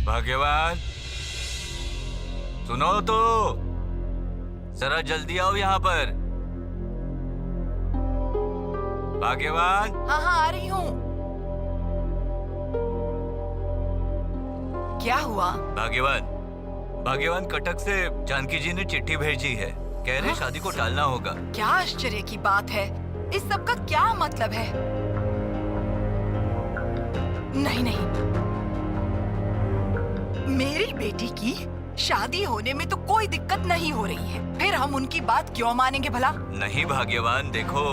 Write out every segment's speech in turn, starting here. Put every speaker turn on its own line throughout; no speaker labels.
भाग्यवान, सुनो तो, जरा जल्दी आओ यहाँ पर। भाग्यवान।
हाँ हाँ, आ रही हूँ। क्या हुआ?
भाग्यवान, कटक से जानकी जी ने चिट्ठी भेजी है। कह रहे शादी को टालना होगा।
क्या आश्चर्य की बात है। इस सब का क्या मतलब है? नहीं नहीं, मेरी बेटी की शादी होने में तो कोई दिक्कत नहीं हो रही है, फिर हम उनकी बात क्यों मानेंगे भला?
नहीं भाग्यवान, देखो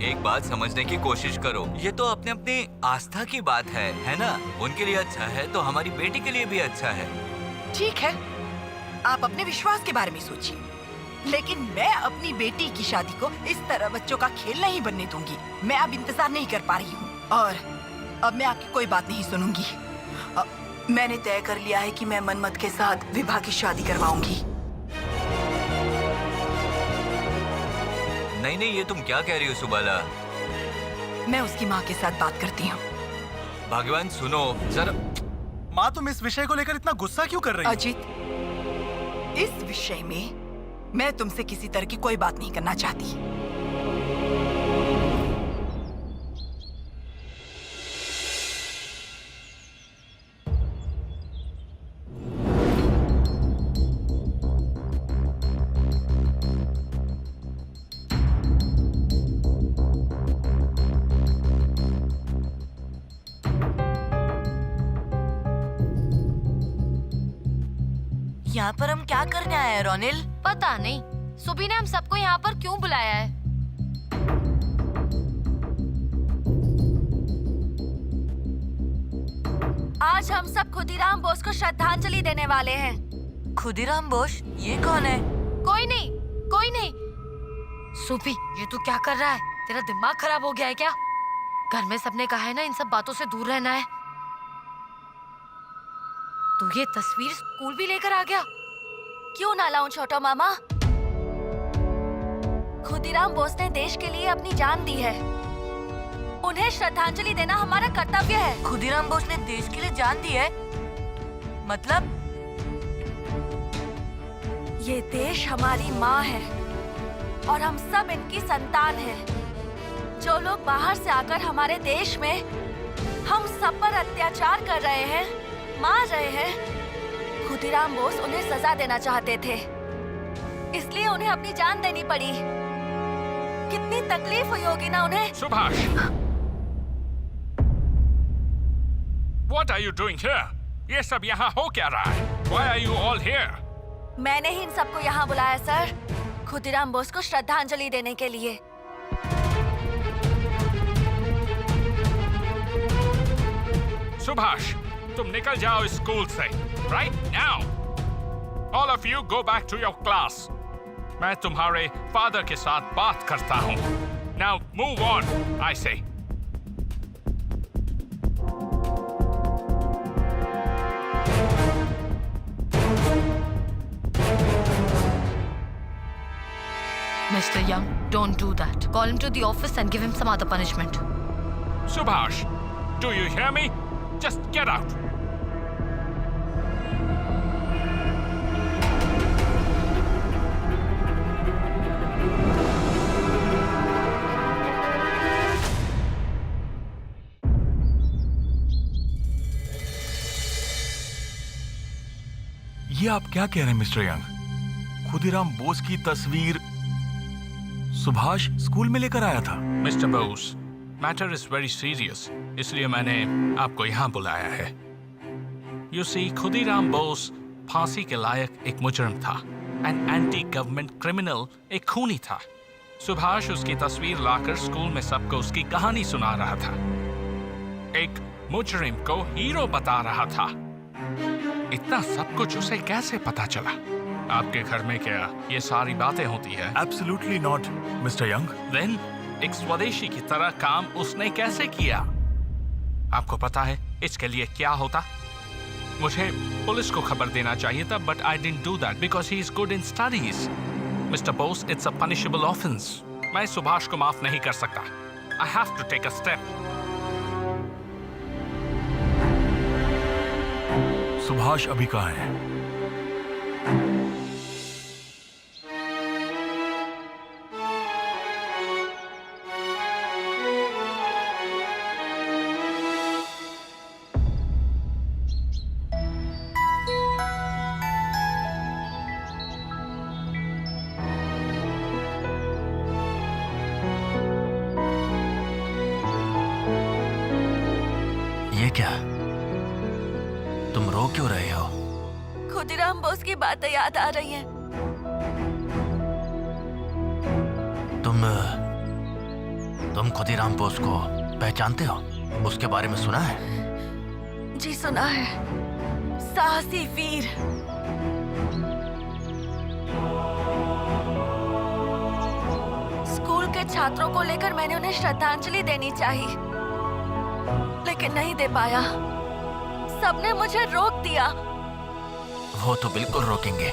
एक बात समझने की कोशिश करो। ये तो अपने अपनी आस्था की बात है ना? उनके लिए अच्छा है तो हमारी बेटी के लिए भी अच्छा है।
ठीक है, आप अपने विश्वास के बारे में सोचिए, लेकिन मैं अपनी बेटी की शादी को इस तरह बच्चों का खेल नहीं बनने दूंगी। मैं अब इंतजार नहीं कर पा रही हूँ और अब मैं आपकी कोई बात नहीं सुनूंगी। मैंने तय कर लिया है कि मैं मनमत के साथ विभा की शादी करवाऊंगी।
नहीं, ये तुम क्या कह रही हो सुबाला?
मैं उसकी माँ के साथ बात करती हूँ।
भाग्यवान सुनो जरा।
माँ, तुम इस विषय को लेकर इतना गुस्सा क्यों कर रही हो?
अजित, इस विषय में मैं तुमसे किसी तरह की कोई बात नहीं करना चाहती।
यहाँ पर हम क्या करने आए हैं रोनिल?
पता नहीं, सुबी ने हम सबको यहाँ पर क्यों बुलाया है? आज हम सब खुदीराम बोस को श्रद्धांजलि देने वाले हैं।
खुदीराम बोस? ये कौन है?
कोई नहीं। सुबी, ये तू क्या कर रहा है? तेरा दिमाग खराब हो गया है क्या? घर में सबने कहा है ना इन सब बातों से दूर रहना है। तू ये तस्वीर स्कूल भी लेकर आ गया?
क्यों ना लाऊं छोटा मामा? खुदीराम बोस ने देश के लिए अपनी जान दी है, उन्हें श्रद्धांजलि देना हमारा कर्तव्य है।
खुदीराम बोस ने देश के लिए जान दी है? मतलब?
ये देश हमारी माँ है और हम सब इनकी संतान हैं। जो लोग बाहर से आकर हमारे देश में हम सब पर अत्याचार कर रहे हैं, मार रहे हैं, खुदीराम बोस उन्हें सजा देना चाहते थे, इसलिए उन्हें अपनी जान देनी पड़ी। कितनी तकलीफ हुई होगी ना उन्हें।
Subhash, What are you doing here? ये सब यहाँ हो क्या रहा है? Why are you all here?
मैंने ही इन सबको यहाँ बुलाया सर, खुदीराम बोस को श्रद्धांजलि देने के लिए।
सुभाष, तुम निकल जाओ इस स्कूल से, right now. All of you go back to your class. मैं तुम्हारे फादर के साथ बात करता हूँ। Now move on, I say.
Mr. Young, don't do that. Call him to the office and give him some other punishment.
Subhash, do you hear me? Just get out.
ये आप क्या कह रहे हैं मिस्टर यंग? खुदीराम बोस की तस्वीर Subhash school में लेकर आया था?
Mister Bose, matter is very serious, इसलिए मैंने आपको यहाँ बुलाया है। You see, खुदीराम बोस फांसी के लायक एक मुजरिम था, एन एंटी गवर्नमेंट क्रिमिनल, एक खूनी था। सुभाष उसकी तस्वीर लाकर स्कूल में सबको उसकी कहानी सुना रहा था, एक मुजरिम को हीरो बता रहा था। इतना सब कुछ उसे कैसे पता चला? आपके घर में क्या ये सारी बातें होती है?
Absolutely not, mister young.
Then, एक स्वदेशी की तरह काम उसने कैसे किया? आपको पता है इसके लिए क्या होता? मुझे पुलिस को खबर देना चाहिए था, but I didn't do that because he is good in studies. Mr. Bose, it's a punishable offense. मैं सुभाष को माफ नहीं कर सकता. I have to take a step.
Subhash अभी कहाँ है?
ये क्या? तुम रो क्यों रहे हो?
खुदीराम बोस की बातें याद आ रही हैं।
तुम खुदीराम बोस को पहचानते हो? उसके बारे में सुना है?
जी सुना है, साहसी वीर। स्कूल के छात्रों को लेकर मैंने उन्हें श्रद्धांजलि देनी चाहिए, लेकिन नहीं दे पाया। सबने मुझे रोक दिया।
वो तो बिल्कुल रोकेंगे।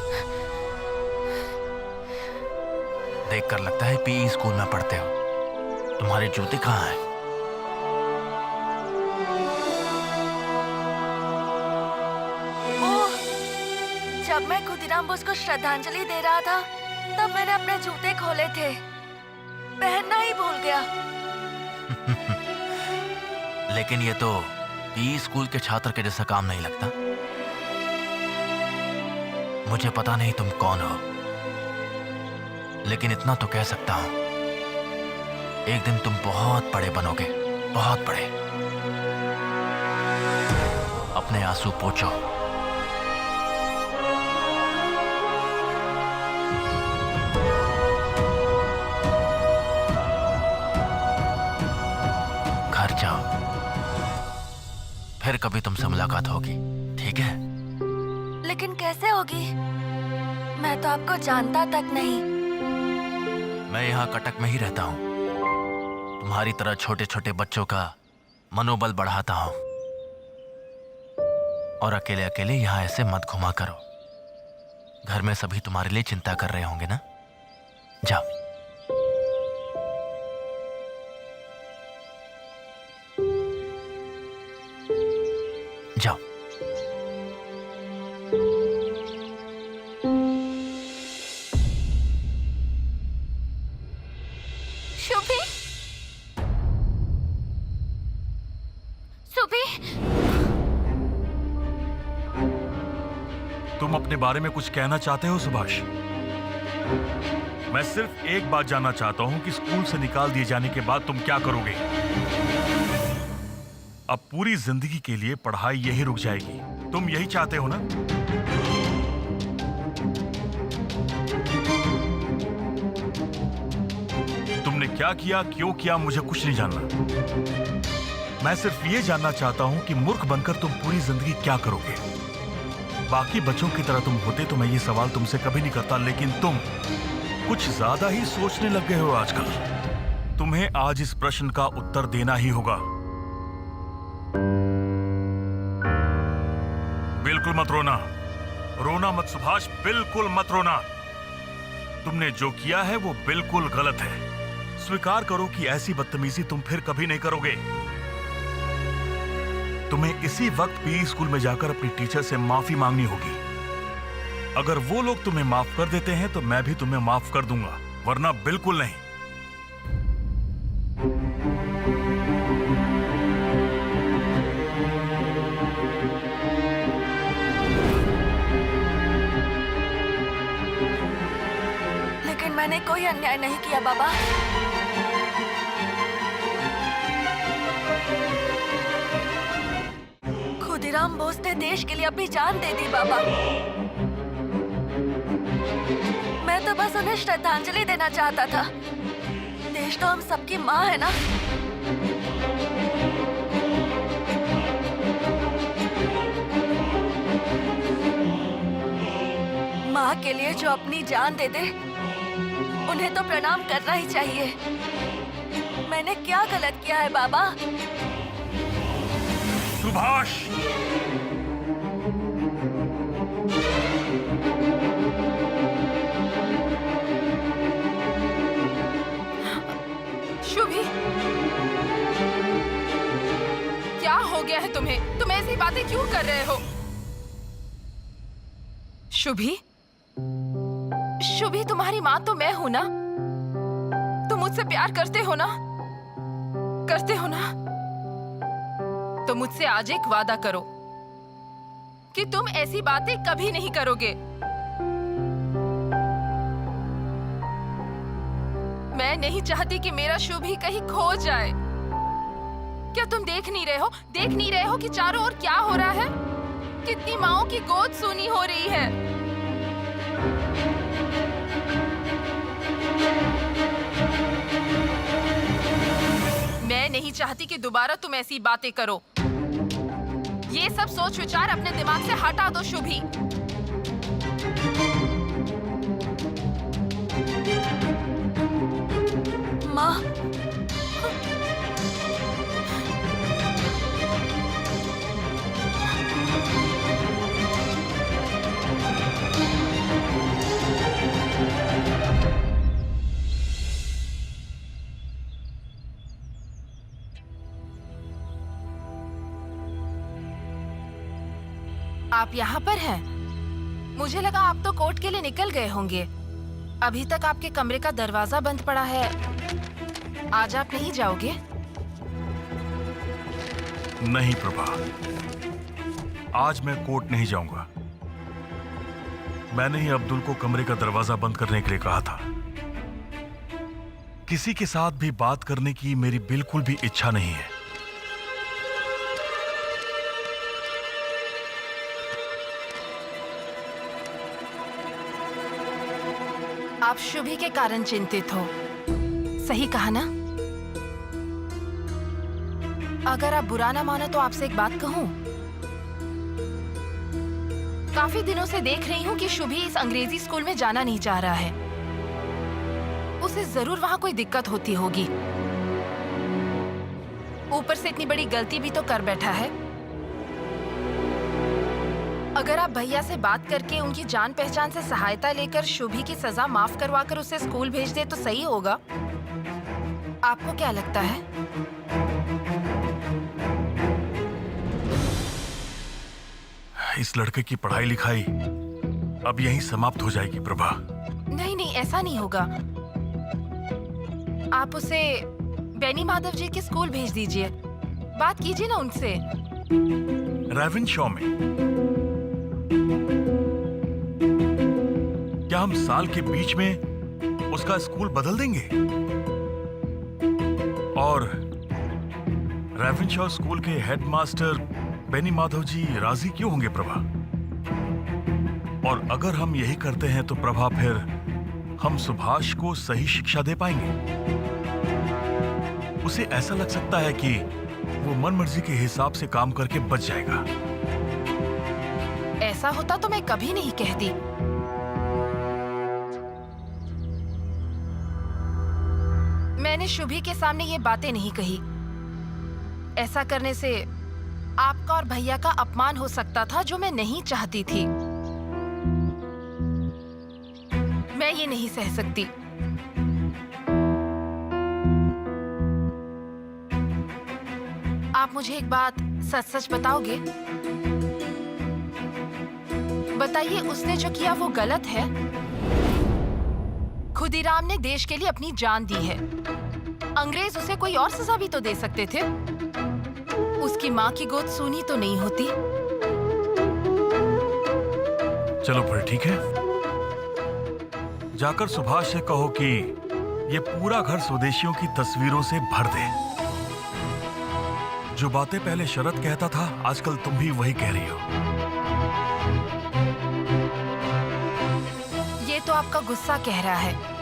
देखकर लगता है पीई स्कूल में पढ़ते हो। तुम्हारे जूते कहाँ हैं?
ओह, जब मैं खुदीराम बोस को श्रद्धांजलि दे रहा था, तब मैंने अपने जूते खोले थे। पहनना ही भूल गया।
लेकिन ये तो पीई स्कूल के छात्र के जैसा काम नहीं लगता। मुझे पता नहीं तुम कौन हो, लेकिन इतना तो कह सकता हूं, एक दिन तुम बहुत बड़े बनोगे, बहुत बड़े। अपने आंसू पोंछो। घर जाओ, फिर कभी तुमसे मुलाकात होगी, ठीक है?
लेकिन कैसे होगी? मैं तो आपको जानता तक नहीं।
मैं यहाँ कटक में ही रहता हूँ। तुम्हारी तरह छोटे छोटे बच्चों का मनोबल बढ़ाता हूँ। और अकेले अकेले यहाँ ऐसे मत घुमा करो। घर में सभी तुम्हारे लिए चिंता कर रहे होंगे ना? जाओ। जाओ।
शुभी, शुभी,
तुम अपने बारे में कुछ कहना चाहते हो सुभाष? मैं सिर्फ एक बात जानना चाहता हूं कि स्कूल से निकाल दिए जाने के बाद तुम क्या करोगे? अब पूरी जिंदगी के लिए पढ़ाई यही रुक जाएगी। तुम यही चाहते हो ना? तुमने क्या किया, क्यों किया, मुझे कुछ नहीं जानना। मैं सिर्फ ये जानना चाहता हूं कि मूर्ख बनकर तुम पूरी जिंदगी क्या करोगे। बाकी बच्चों की तरह तुम होते तो मैं ये सवाल तुमसे कभी नहीं करता, लेकिन तुम कुछ ज्यादा ही सोचने लग गए हो आजकल। तुम्हें आज इस प्रश्न का उत्तर देना ही होगा। बिल्कुल मत रोना। रोना मत सुभाष, बिल्कुल मत रोना। तुमने जो किया है वो बिल्कुल गलत है। स्वीकार करो कि ऐसी बदतमीजी तुम फिर कभी नहीं करोगे। तुम्हें इसी वक्त पीई स्कूल में जाकर अपनी टीचर से माफी मांगनी होगी। अगर वो लोग तुम्हें माफ कर देते हैं तो मैं भी तुम्हें माफ कर दूंगा, वरना बिल्कुल नहीं।
लेकिन मैंने कोई अन्याय नहीं किया बाबा। खुदीराम बोस ने देश के लिए अपनी जान दे दी बाबा। मैं तो बस उन्हें श्रद्धांजलि देना चाहता था। देश तो हम सबकी माँ है ना। माँ के लिए जो अपनी जान दे दे, उन्हें तो प्रणाम करना ही चाहिए। मैंने क्या गलत किया है बाबा?
सुभाष,
शुभी, क्या हो गया है तुम्हें? तुम ऐसी बातें क्यों कर रहे हो?
शुभी, शुभी तुम्हारी माँ तो मैं हूं ना? तुम मुझसे प्यार करते हो ना? करते हो ना? तो मुझसे आज एक वादा करो कि तुम ऐसी बातें कभी नहीं करोगे। मैं नहीं चाहती कि मेरा शुभी कहीं खो जाए। क्या तुम देख नहीं रहे हो? देख नहीं रहे हो कि चारों ओर क्या हो रहा है? कितनी माँओं की गोद सूनी हो रही है। मैं नहीं चाहती कि दोबारा तुम ऐसी बातें करो। ये सब सोच विचार अपने दिमाग से हटा दो शुभी।
माँ,
आप यहाँ पर हैं? मुझे लगा आप तो कोर्ट के लिए निकल गए होंगे। अभी तक आपके कमरे का दरवाजा बंद पड़ा है। आज आप नहीं जाओगे?
नहीं प्रभा, आज मैं कोर्ट नहीं जाऊंगा। मैंने ही अब्दुल को कमरे का दरवाजा बंद करने के लिए कहा था। किसी के साथ भी बात करने की मेरी बिल्कुल भी इच्छा नहीं है।
आप शुभी के कारण चिंतित हो, सही कहा ना? अगर आप बुरा ना मानो तो आपसे एक बात कहूं। काफी दिनों से देख रही हूं कि शुभी इस अंग्रेजी स्कूल में जाना नहीं चाह रहा है। उसे जरूर वहां कोई दिक्कत होती होगी। ऊपर से इतनी बड़ी गलती भी तो कर बैठा है। अगर आप भैया से बात करके उनकी जान पहचान से सहायता लेकर शुभी की सजा माफ करवाकर उसे स्कूल भेज दे तो सही होगा। आपको क्या लगता है?
इस लड़के की पढ़ाई लिखाई अब यहीं समाप्त हो जाएगी प्रभा।
नहीं नहीं, ऐसा नहीं होगा। आप उसे बेनी माधव जी के स्कूल भेज दीजिए। बात कीजिए ना उनसे।
रेवेनशॉ में क्या हम साल के बीच में उसका स्कूल बदल देंगे? और रेवेनशॉ स्कूल के हेडमास्टर बेनी माधव जी राजी क्यों होंगे प्रभा? और अगर हम यही करते हैं तो प्रभा फिर हम सुभाष को सही शिक्षा दे पाएंगे। उसे ऐसा लग सकता है कि वो मनमर्जी के हिसाब से काम करके बच जाएगा।
ऐसा होता तो मैं कभी नहीं कहती। मैंने शुभी के सामने ये बातें नहीं कही। ऐसा करने से आपका और भैया का अपमान हो सकता था, जो मैं नहीं चाहती थी। मैं ये नहीं सह सकती। आप मुझे एक बात सच सच बताओगे? बताइए, उसने जो किया वो गलत है? खुदीराम ने देश के लिए अपनी जान दी है। अंग्रेज उसे कोई और सजा भी तो दे सकते थे। उसकी माँ की गोद सूनी तो नहीं होती।
चलो फिर ठीक है, जाकर सुभाष से कहो कि ये पूरा घर स्वदेशियों की तस्वीरों से भर दे। जो बातें पहले शरद कहता था, आजकल तुम भी वही कह रही हो।
ये तो आपका गुस्सा कह रहा है।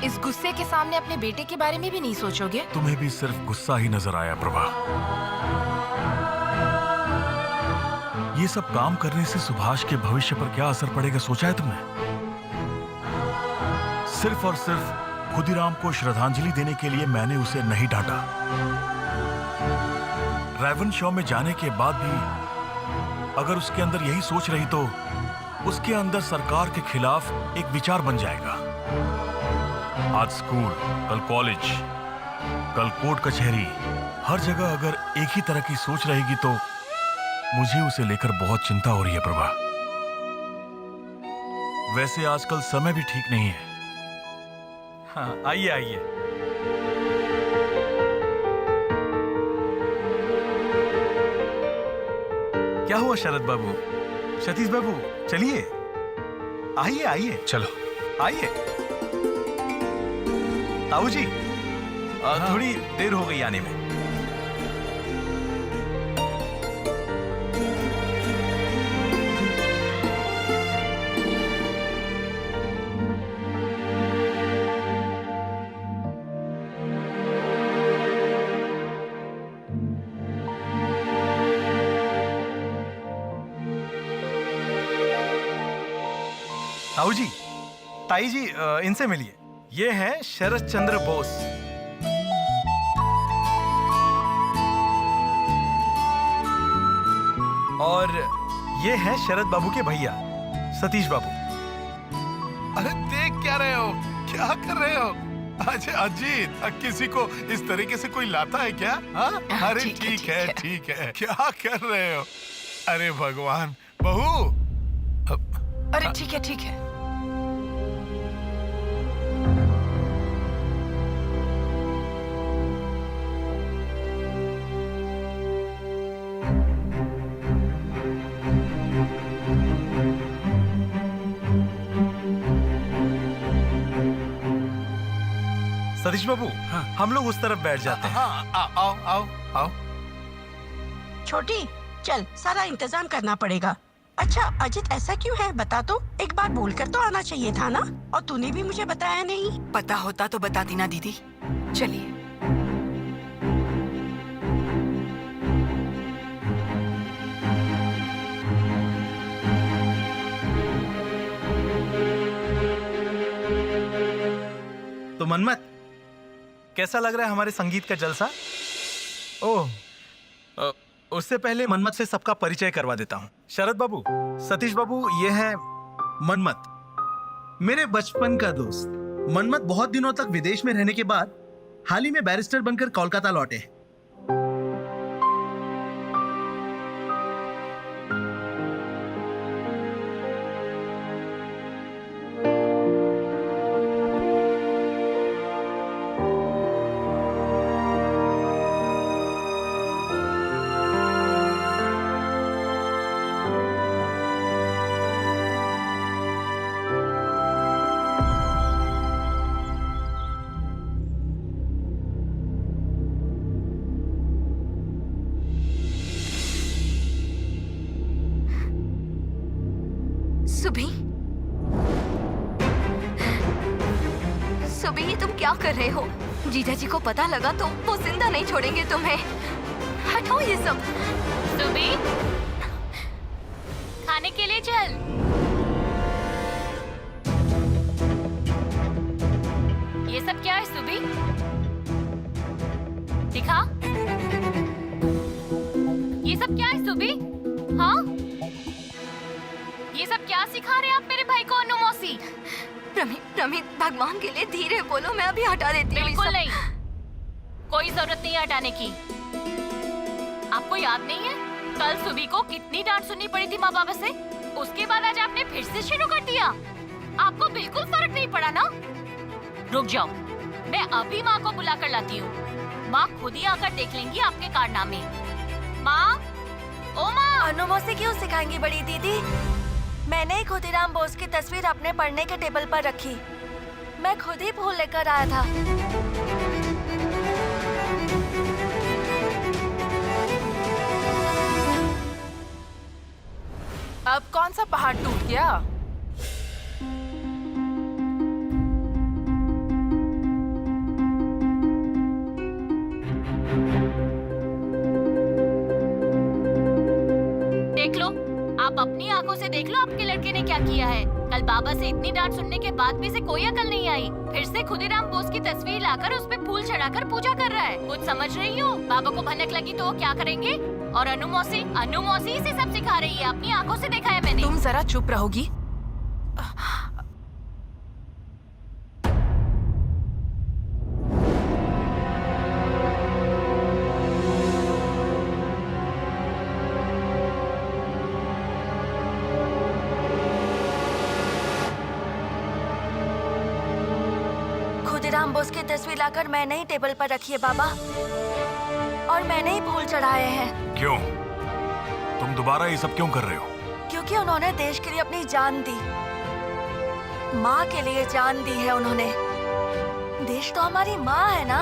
इस गुस्से के सामने अपने बेटे के बारे में भी नहीं सोचोगे?
तुम्हें भी सिर्फ गुस्सा ही नजर आया प्रभा। ये सब काम करने से सुभाष के भविष्य पर क्या असर पड़ेगा सोचा है तुमने? सिर्फ और सिर्फ खुदीराम को श्रद्धांजलि देने के लिए मैंने उसे नहीं डांटा। रेवेनशॉ में जाने के बाद भी अगर उसके अंदर यही सोच रही तो उसके अंदर सरकार के खिलाफ एक विचार बन जाएगा। आज स्कूल, कल कॉलेज, कल कोर्ट कचहरी, हर जगह अगर एक ही तरह की सोच रहेगी तो मुझे उसे लेकर बहुत चिंता हो रही है प्रभा। वैसे आजकल समय भी ठीक नहीं है। हाँ, आइए आइए। क्या हुआ शरद बाबू, सतीश बाबू, चलिए आइए आइए,
चलो।
आइए। ताऊ जी, थोड़ी देर हो गई आने में। ताऊ जी, ताई जी, इनसे मिलिए। ये हैं शरद चंद्र बोस। और ये हैं शरद बाबू के भैया सतीश बाबू।
अरे देख क्या रहे हो, क्या कर रहे हो? अच्छा अजीत, किसी को इस तरीके से कोई लाता है क्या? हाँ? अरे ठीक है ठीक है, क्या कर रहे हो? अरे भगवान, बहू।
अरे ठीक है ठीक है।
सतीश बाबू,
हाँ।
हम लोग उस तरफ बैठ जाते हैं।
हाँ, आओ आओ आओ।
छोटी, चल सारा इंतजाम करना पड़ेगा। अच्छा अजित, ऐसा क्यों है बता तो? एक बार बोलकर तो आना चाहिए था ना, और तूने भी मुझे बताया नहीं।
पता होता तो बताती ना दीदी। चलिए।
तो मनमत, कैसा लग रहा है हमारे संगीत का जलसा? ओह, उससे पहले मनमत से सबका परिचय करवा देता हूँ। शरद बाबू, सतीश बाबू, ये है मनमत, मेरे बचपन का दोस्त। मनमत बहुत दिनों तक विदेश में रहने के बाद हाल ही में बैरिस्टर बनकर कोलकाता लौटे।
सुबी, सुबी, तुम क्या कर रहे हो? जीजा जी को पता लगा तो वो जिंदा नहीं छोड़ेंगे तुम्हें। हटाओ ये सब।
सुबी, खाने के लिए चल। ये सब क्या है सुबी? दिखा। ये सब क्या है सुबी? हाँ? ये सब क्या सिखा रहे हैं आप मेरे भाई को अनु मौसी?
रमित, रमित, भगवान के लिए धीरे बोलो, मैं अभी हटा देती हूँ।
बिल्कुल नहीं, कोई जरूरत नहीं है हटाने की। आपको याद नहीं है कल सुबी को कितनी डांट सुननी पड़ी थी माँ बाबा से? उसके बाद आज आपने फिर से शुरू कर दिया। आपको बिल्कुल फर्क नहीं पड़ा ना? रुक जाओ, मैं अभी माँ को बुला कर लाती हूँ। माँ खुद ही आकर देख लेंगी आपके कारनामे। माँ, ओ माँ।
अनु मौसी क्यों सिखाएंगी बड़ी दीदी? मैंने खुदीराम बोस की तस्वीर अपने पढ़ने के टेबल पर रखी। मैं खुद ही फूल लेकर आया था।
अब कौन सा पहाड़ टूट गया?
देख लो, आप अपनी आंखों से देख लो आपके लड़के ने क्या किया है। कल बाबा से इतनी डांट सुनने के बाद भी इसे कोई अकल नहीं आई। फिर से खुदीराम बोस की तस्वीर लाकर उस पे फूल चढ़ाकर पूजा कर रहा है। कुछ समझ रही हो? बाबा को भनक लगी तो वो क्या करेंगे? और अनु मौसी इसे सब सिखा रही है। अपनी आंखों से देखा है मैंने।
तुम जरा चुप रहोगी?
खुदीराम बोस की तस्वीर लाकर मैंने ही टेबल पर रखी है बाबा, और मैंने ही फूल चढ़ाए हैं।
क्यों? तुम दोबारा ये सब क्यों कर रहे हो?
क्योंकि उन्होंने देश के लिए अपनी जान दी, माँ के लिए जान दी है उन्होंने। देश तो हमारी माँ है ना।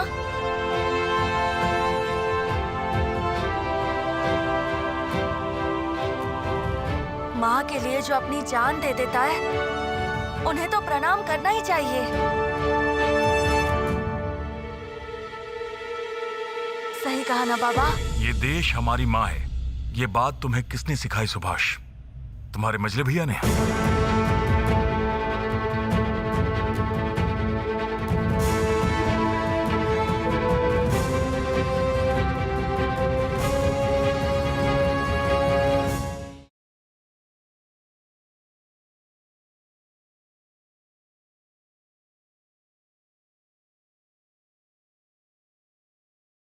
माँ के लिए जो अपनी जान दे देता है, उन्हें तो प्रणाम करना ही चाहिए। सही कहा ना बाबा?
ये देश हमारी माँ है। ये बात तुम्हें किसने सिखाई सुभाष? तुम्हारे मजले भैया ने?